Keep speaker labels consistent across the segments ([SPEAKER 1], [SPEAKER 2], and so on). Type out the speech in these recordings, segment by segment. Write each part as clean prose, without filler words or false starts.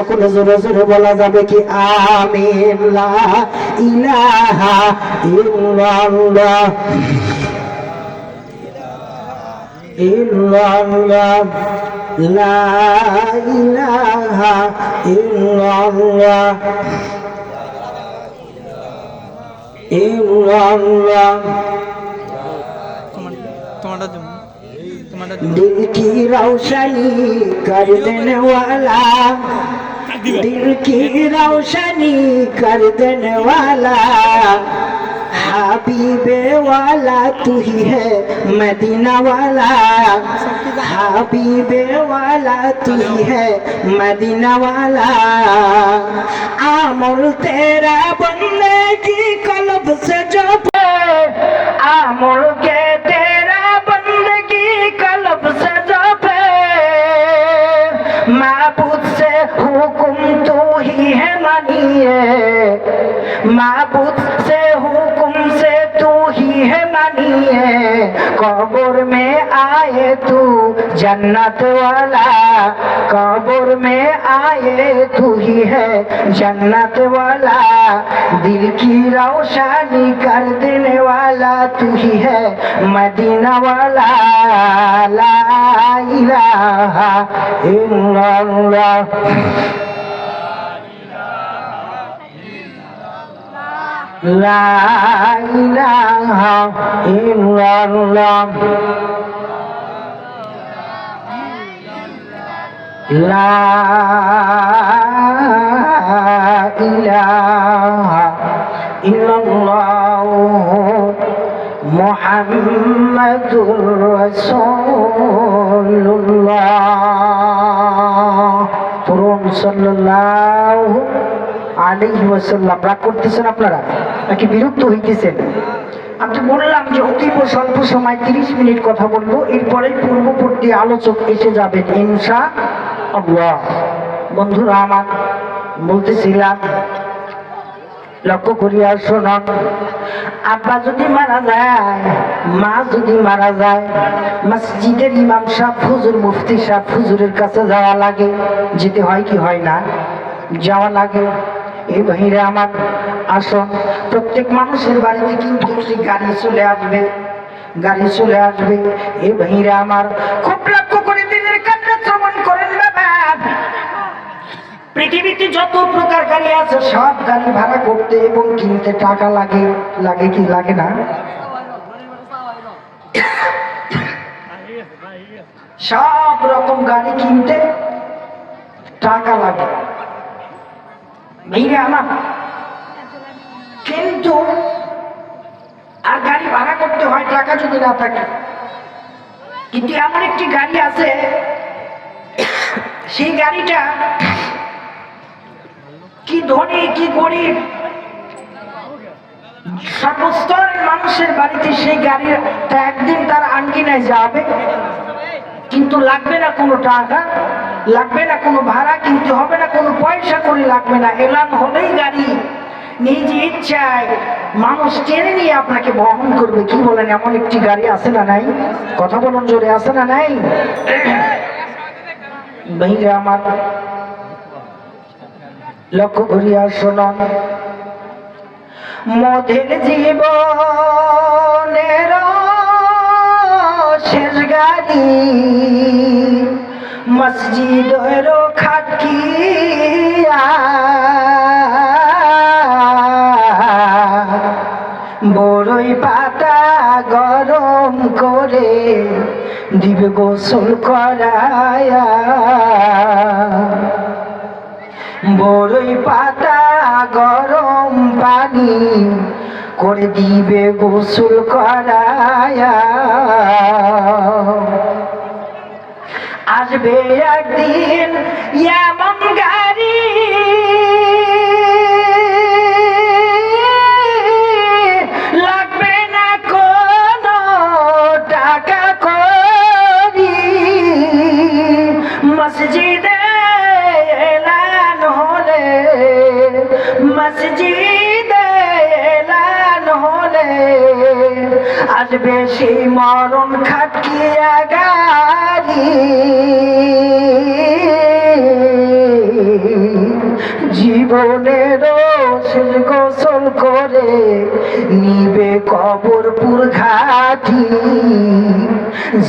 [SPEAKER 1] কোন জোরে জোরে বলা যাবে কি আমিন লা ইলাহা ইল্লাল্লাহ ইল্লাল্লাহ লা ইলাহা ইল্লাল্লাহ ইল্লাল্লাহ दिल की रोशनी कर देने वाला दिल की रोशनी कर देने वाला हबीबे वाला तू ही है मदीना वाला हबीबे वाला तू ही है मदीना वाला आमल तेरा बनने की कल्ब से जो आमल के तेरा बनने की कल्ब से जो माबूद से हुकुम तू ही है मानिए माबूद से हुकुम से तू ही है मानिए कब्र में आए तू जन्नत वाला कब्र में आए तू ही है जन्नत वाला दिल की रोशनी कर देने वाला तू ही है मदीना वाला ला इलाहा इल्लल्लाह ला इलाहा इल्लल्लाह ला इलाहा इल्लल्लाह मुहम्मदुर রাসূলুল্লাহ পুরুন সাল্লাল্লাহু আলাইহি ওয়াসাল্লাম। রাগ করতেছেন আপনারা নাকি বিরক্ত হইতেছেন? আমি তো বললাম যে অতীব স্বল্প সময় 30 মিনিট কথা বলবো, এরপরে পূর্ববর্তী আলোচক এসে যাবেন ইনশাআল্লাহ। বন্ধুরা আমার, বলতেছিলাম লক্ষ্য করিয়া শোনন, আব্বা যদি মারা যায়, মা যদি মারা যায়, মসজিদের ইমাম সাহেব হুজুর মুফতি সাহেব হুজুরের কাছে যাওয়া লাগে। যেতে হয় কি হয় না? যাওয়া লাগে। এই ভাইরা আমার আসুন, প্রত্যেক মানুষের বাড়িতে কিন্তু একটি গাড়ি চলে আসবে, গাড়ি চলে আসবে। এই ভাইরা আমার খুব লক্ষ্য করে দিনের কাছে শ্রবণ করেন বাবা। পৃথিবীতে যত প্রকার গাড়ি আছে সব গাড়ি ভাড়া করতে এবং কিনতে টাকা লাগে, লাগে কি লাগে না? সব রকম গাড়ি কিনতে টাকা লাগে ভাইরা আমার। কিন্তু আর গাড়ি ভাড়া করতে হয় টাকা যদি না থাকে। কিন্তু এমন একটি গাড়ি আছে, সেই গাড়িটা কি ধনী কি গরিব সর্বস্তরের মানুষের বাড়িতে সেই গাড়িটা একদিন তার আঙ্গিনায় যাবে, কিন্তু লাগবে না কোনো টাকা, লাগবে না কোনো ভাড়া কিনতে হবে না, কোনো পয়সা করে লাগবে না। এলান হলেই গাড়ি নিজে ইচ্ছায় মানুষ টেনে নিয়ে আপনাকে বহন করবে। কি বলেন? এমন একটি গাড়ি আছে না নাই? কথা বলুন জোরে, আছে না নাই? ভাইরা আমার লক্ষ্য করিয়া শোনন, মদের জীবনের শেষ গাড়ি মসজিদের খাটকিয়া বড়ই পাতা গরম করে দিবে গোসল করায়া বড়ই পাতা গরম পানি করে দিবে গোসল করায়া আসবে একদিন এমন গাড়ি লাগবে না কোনো টাকা করি মসজিদে এলান হলে মসজিদে এলান হলে আসবে সেই মরণ খাটকিয়া গাড়ি জীবনের শেষ গোসল করে নিবে কবরপুর ঘাটি,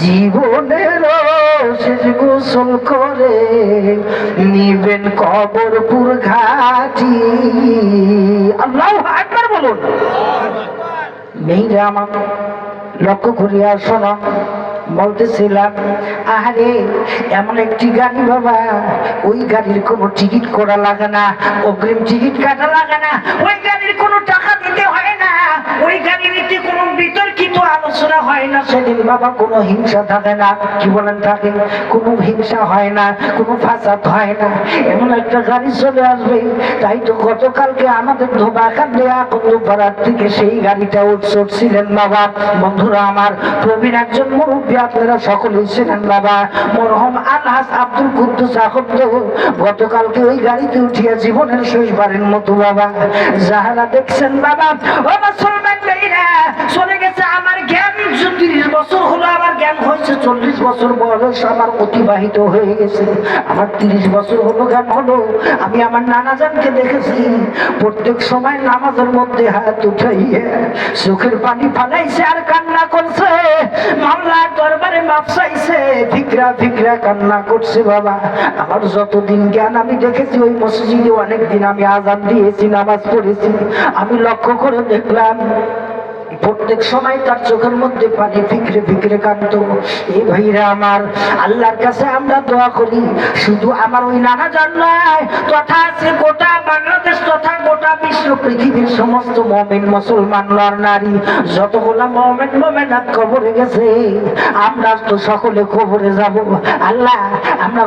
[SPEAKER 1] জীবনের শেষ গোসল করে নিবেন কবরপুর ঘাটি। আল্লাহু আকবার বলুন। মেয়েরা আমার লক্ষ্য করিয়া শোনো, বলতেছিলাম আরে এমন একটি গাড়ি বাবা, ওই গাড়ির কোনো টিকিট করা লাগে না, অগ্রিম টিকিট কাটা লাগে না, ওই গাড়ির কোনো টাকা দিতে হয় না, ওই গাড়ির কোনো বিতর্কিত আলোচনা হয় না, সেদিন বাবা কোনো হিংসা থাকে না। কি বলেন? থাকে। কোনো হিংসা হয় না, কোনো ফাসাদ হয় না, এমন একটা গাড়ি চলে আসবে। তাই তো গতকালকে আমাদের ধোবাখান দেয়া কন্দুপাড়ার থেকে সেই গাড়িটা উঠছিলেন বাবা। বন্ধুরা আমার, প্রবীণ একজন মুরব্বী, আপনারা সকলেই ছিলেন বাবা, মরহুম আলহাজ আব্দুল কুদ্দুস আহমদ গতকালকে ওই গাড়িতে উঠিয়া জীবনের শেষবারের মতো বাবা যাহারা দেখছেন বাবা, ও মুসলমান ভাইরা, চলে গেছে আমার জ্ঞান। 30 বছর হলো আমার জ্ঞান হয়েছে, 40 বছর বয়স আমার অতিবাহিত হয়ে গেছে, আমার 30 বছর হলো জ্ঞান হলো। আমি আমার নানাজানকে দেখেছি প্রত্যেক সময় নামাজের মধ্যে হাত উঠাইয়ে চোখের পানি ফালাইছে আর কান্না করছে, মাওলার দরবারে মাফ চাইছে, ফিকরা ফিকরা কান্না করছে বাবা। আমার যতদিন জ্ঞান আমি দেখেছি ওই মসজিদে অনেকদিন আমি আজান দিয়েছি, নামাজ পড়েছি, আমি লক্ষ্য করে দেখলাম প্রত্যেক সময় তার চোখের মধ্যে পানি ফিকরে ফিকরে কাঁদতো। এই ভাইরা আমার, আল্লাহর কাছে আমরা দোয়া করি, শুধু আমার ওই নানা জান নয়, তথা আছে গোটা বাংলাদেশ তথা গোটা বিশ্ব পৃথিবীর সমস্ত মুমিন মুসলমান নর নারী যতগুলা মুমিন মুমিনাত কবরে গেছে, আমরা তো সকলে কবরে যাব। আল্লাহ আমরা